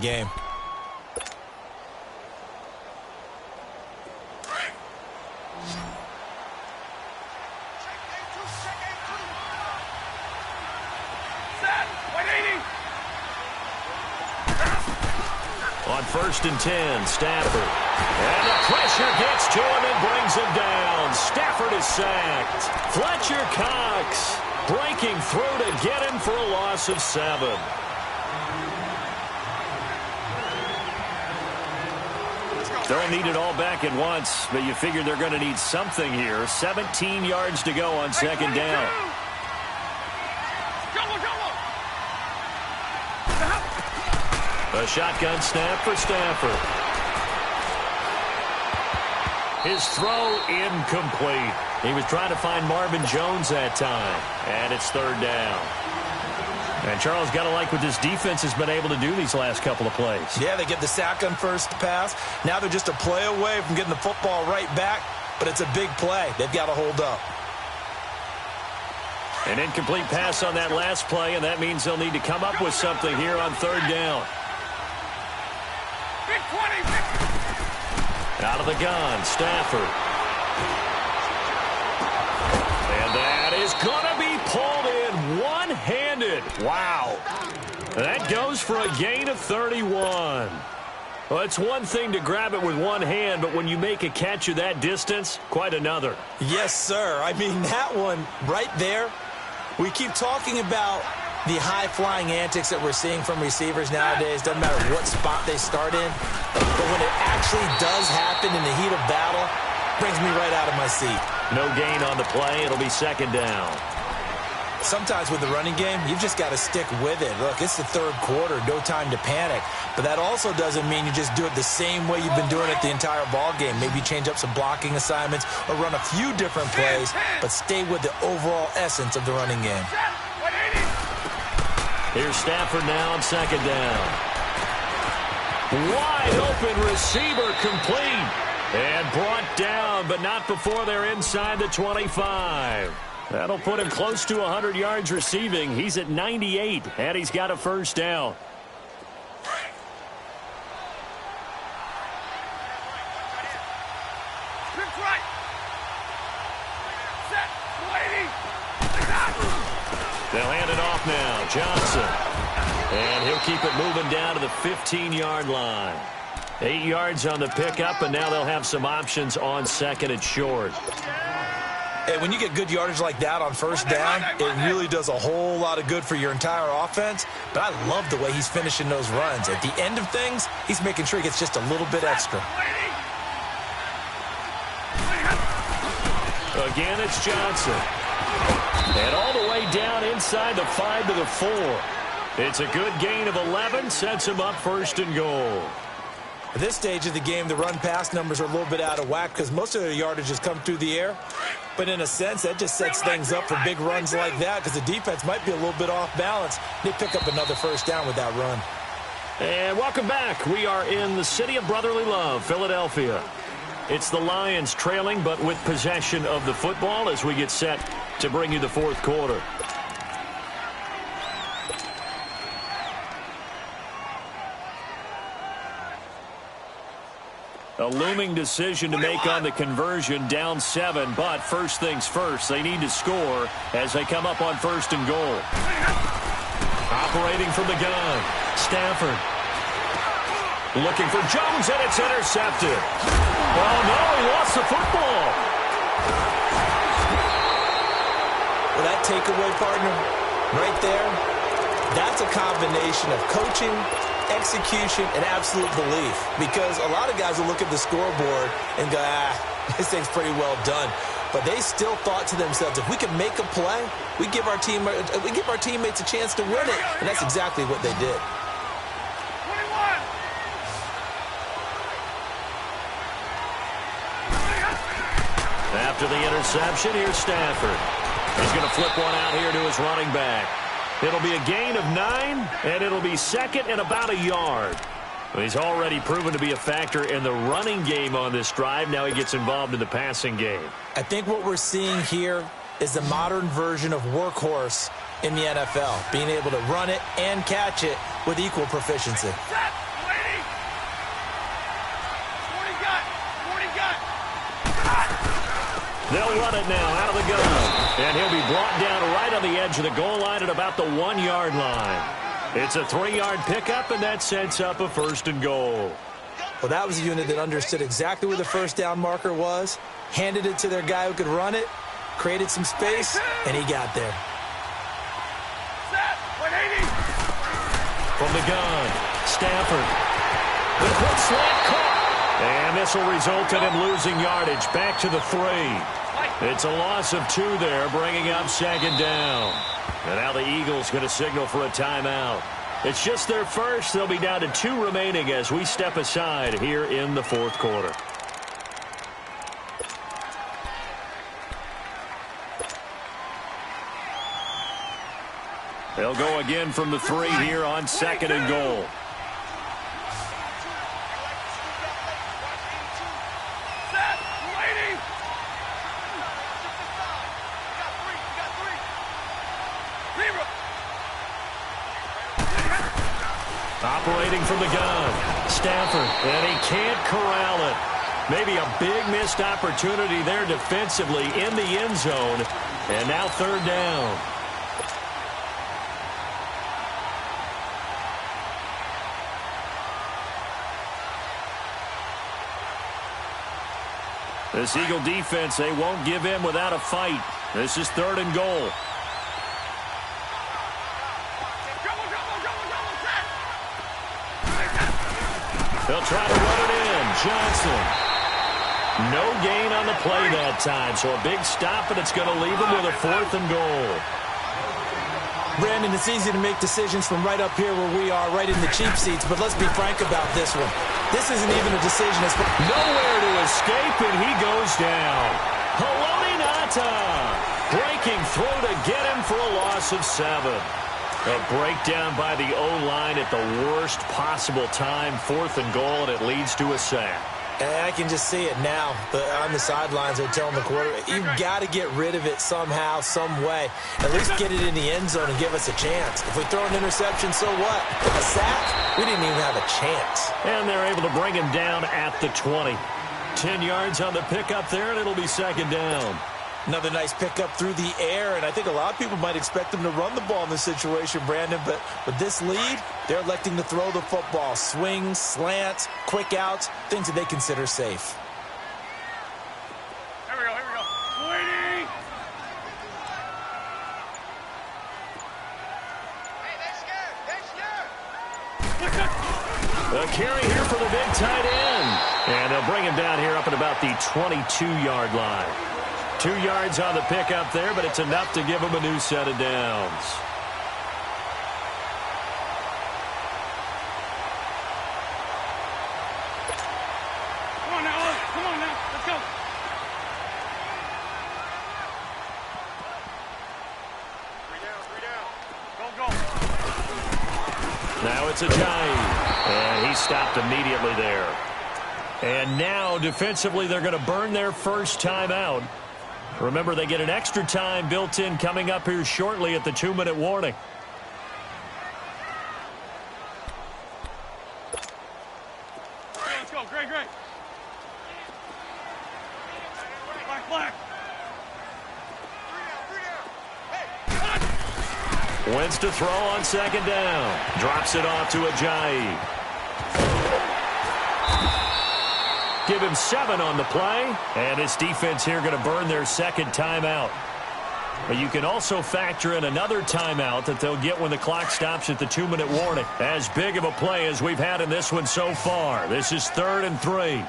game. On 1st and 10, Stafford. And the pressure gets to him and brings him down. Stafford is sacked. Fletcher Cox breaking through to get him for a loss of 7. Don't need it all back at once, but you figure they're going to need something here. 17 yards to go on 2nd down. A shotgun snap for Stafford. His throw incomplete. He was trying to find Marvin Jones that time, and it's 3rd down. And Charles, got to like what this defense has been able to do these last couple of plays. Yeah, they get the sack on first pass. Now they're just a play away from getting the football right back, but it's a big play. They've got to hold up. An incomplete pass on that last play, and that means they'll need to come up with something here on 3rd down. Out of the gun, Stafford. And that is going to be pulled in one-handed. Wow. That goes for a gain of 31. Well, it's one thing to grab it with one hand, but when you make a catch of that distance, quite another. Yes, sir. I mean, that one right there, we keep talking about the high-flying antics that we're seeing from receivers nowadays. Doesn't matter what spot they start in. But when it actually does happen in the heat of battle, brings me right out of my seat. No gain on the play. It'll be 2nd down. Sometimes with the running game, you've just got to stick with it. Look, it's the 3rd quarter. No time to panic. But that also doesn't mean you just do it the same way you've been doing it the entire ball game. Maybe change up some blocking assignments or run a few different plays, but stay with the overall essence of the running game. Here's Stafford now on 2nd down. Wide open receiver complete. And brought down, but not before they're inside the 25. That'll put him close to 100 yards receiving. He's at 98, and he's got a 1st down. They'll hand it off now. Johnson. And he'll keep it moving down to the 15-yard line. 8 yards on the pickup, and now they'll have some options on 2nd and short. And when you get good yardage like that on 1st down, it really does a whole lot of good for your entire offense. But I love the way he's finishing those runs. At the end of things, he's making sure he gets just a little bit extra. Again, it's Johnson. And all the way down inside the 5 to the 4. It's a good gain of 11, sets him up 1st and goal. At this stage of the game, the run-pass numbers are a little bit out of whack because most of their yardage has come through the air. But in a sense, that just sets things up for big runs like that because the defense might be a little bit off balance. They pick up another 1st down with that run. And welcome back. We are in the city of brotherly love, Philadelphia. It's the Lions trailing, but with possession of the football as we get set to bring you the 4th quarter. A looming decision to make on the conversion, down 7, but first things first, they need to score as they come up on 1st and goal. Operating from the gun, Stafford. Looking for Jones, and it's intercepted. Oh, no, he lost the football. Well, that takeaway, partner, right there, that's a combination of coaching, execution, and absolute belief. Because a lot of guys will look at the scoreboard and go, this thing's pretty well done. But they still thought to themselves, if we can make a play, we give our teammates a chance to win it. And that's exactly what they did. After the interception, here's Stafford. He's going to flip one out here to his running back. It'll be a gain of 9, and it'll be 2nd and about a yard. He's already proven to be a factor in the running game on this drive. Now he gets involved in the passing game. I think what we're seeing here is the modern version of workhorse in the NFL, being able to run it and catch it with equal proficiency. They'll run it now out of the gun. And he'll be brought down right on the edge of the goal line at about the 1-yard line. It's a 3-yard pickup, and that sets up a 1st and goal. Well, that was a unit that understood exactly where the first down marker was, handed it to their guy who could run it, created some space, and he got there. From the gun, Stafford. The quick slant caught. And this will result in him losing yardage back to the 3. It's a loss of 2 there, bringing up 2nd down. And now the Eagles going to signal for a timeout. It's just their first. They'll be down to 2 remaining as we step aside here in the 4th quarter. They'll go again from the 3 here on 2nd and goal. Operating from the gun, Stafford, and he can't corral it. Maybe a big missed opportunity there defensively in the end zone, and now 3rd down. This Eagle defense, they won't give in without a fight. This is 3rd and goal. They'll try to run it in. Johnson. No gain on the play that time, so a big stop, and it's going to leave them with a 4th and goal. Brandon, it's easy to make decisions from right up here where we are, right in the cheap seats, but let's be frank about this one. This isn't even a decision. It's nowhere to escape, and he goes down. Haloti Ngata breaking through to get him for a loss of 7. A breakdown by the O-line at the worst possible time. 4th and goal, and it leads to a sack. I can just see it now. On the sidelines, they're telling the quarterback, you've got to get rid of it somehow, some way. At least get it in the end zone and give us a chance. If we throw an interception, so what? A sack? We didn't even have a chance. And they're able to bring him down at the 20. 10 yards on the pickup there, and it'll be 2nd down. Another nice pickup through the air, and I think a lot of people might expect them to run the ball in this situation, Brandon, but with this lead, they're electing to throw the football. Swings, slants, quick outs, things that they consider safe. Here we go. Sweetie! Hey, they're scared! A carry here for the big tight end. And they'll bring him down here up at about the 22-yard line. 2 yards on the pickup there, but it's enough to give him a new set of downs. Come on now, let's go. Three down. Go. Now it's Ajayi, and he stopped immediately there. And now, defensively, they're going to burn their first timeout. Remember, they get an extra time built in coming up here shortly at the 2-minute warning. Let's go, great. Black. Wentz to throw on 2nd down. Drops it off to Ajayi. Give him 7 on the play, and his defense here going to burn their 2nd timeout. But you can also factor in another timeout that they'll get when the clock stops at the 2-minute warning. As big of a play as we've had in this one so far. This is 3rd and 3.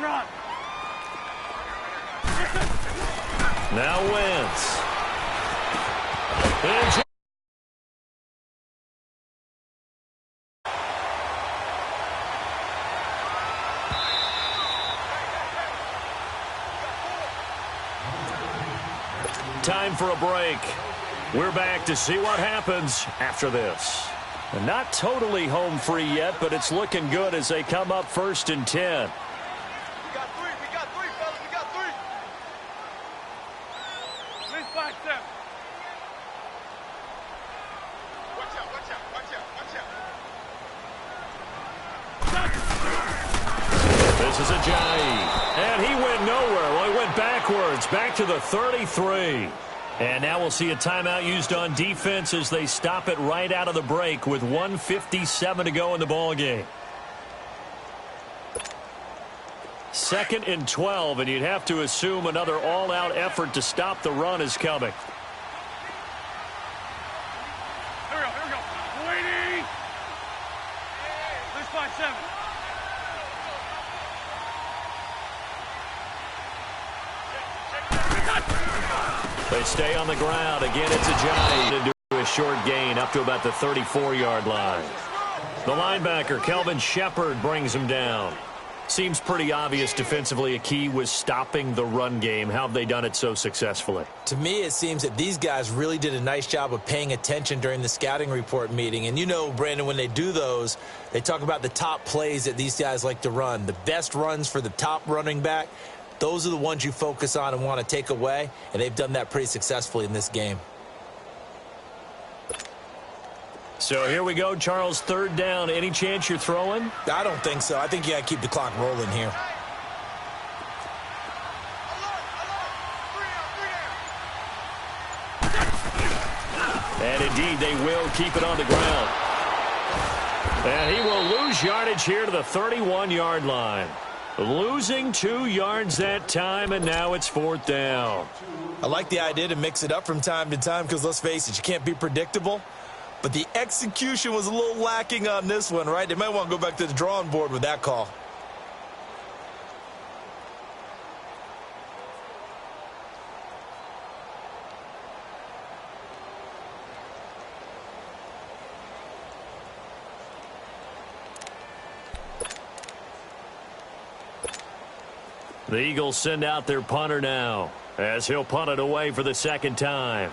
Run. Now Wentz. And time for a break. We're back to see what happens after this. And not totally home free yet, but it's looking good as they come up 1st and 10. We got three, fellas. We got 3. Please back them. Watch out. This This is Ajayi. And he went nowhere. Well, he went backwards, back to the 33. And now we'll see a timeout used on defense as they stop it right out of the break with 1:57 to go in the ballgame. 2nd and 12, and you'd have to assume another all-out effort to stop the run is coming. Here we go. Waiting. 6-5-7. They stay on the ground. Again, it's Ajayi to do a short gain up to about the 34-yard line. The linebacker, Kelvin Shepard, brings him down. Seems pretty obvious defensively a key was stopping the run game. How have they done it so successfully? To me, it seems that these guys really did a nice job of paying attention during the scouting report meeting. And you know, Brandon, when they do those, they talk about the top plays that these guys like to run. The best runs for the top running back, those are the ones you focus on and want to take away. And they've done that pretty successfully in this game. So here we go, Charles, 3rd down. Any chance you're throwing? I don't think so. I think you got to keep the clock rolling here. And indeed, they will keep it on the ground. And he will lose yardage here to the 31-yard line. Losing 2 yards that time, and now it's 4th down. I like the idea to mix it up from time to time because, let's face it, you can't be predictable. But the execution was a little lacking on this one, right? They might want to go back to the drawing board with that call. The Eagles send out their punter now as he'll punt it away for the 2nd time.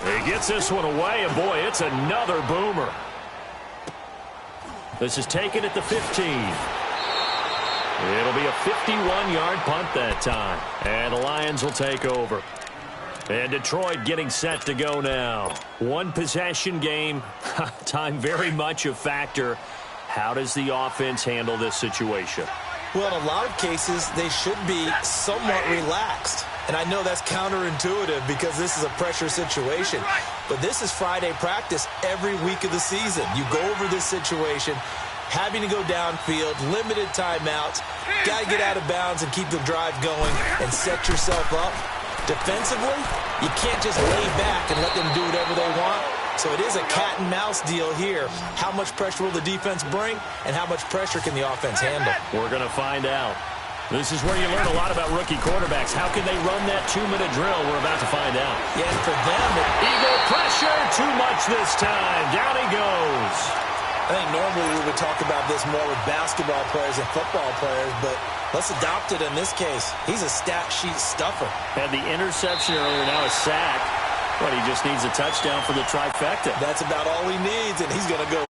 He gets this one away, and boy, it's another boomer. This is taken at the 15. It'll be a 51-yard punt that time, and the Lions will take over. And Detroit getting set to go now. 1 possession game. Time very much a factor. How does the offense handle this situation? Well, in a lot of cases, they should be somewhat relaxed. And I know that's counterintuitive because this is a pressure situation. But this is Friday practice every week of the season. You go over this situation, having to go downfield, limited timeouts, got to get out of bounds and keep the drive going and set yourself up. Defensively, you can't just lay back and let them do whatever they want. So it is a cat and mouse deal here. How much pressure will the defense bring, and how much pressure can the offense handle? We're going to find out. This is where you learn a lot about rookie quarterbacks. How can they run that 2-minute drill? We're about to find out. Yeah, and for them, Eagle pressure, too much this time. Down he goes. I think normally we would talk about this more with basketball players and football players, but let's adopt it in this case. He's a stat sheet stuffer. Had the interception earlier, now a sack. But he just needs a touchdown for the trifecta. That's about all he needs, and he's going to go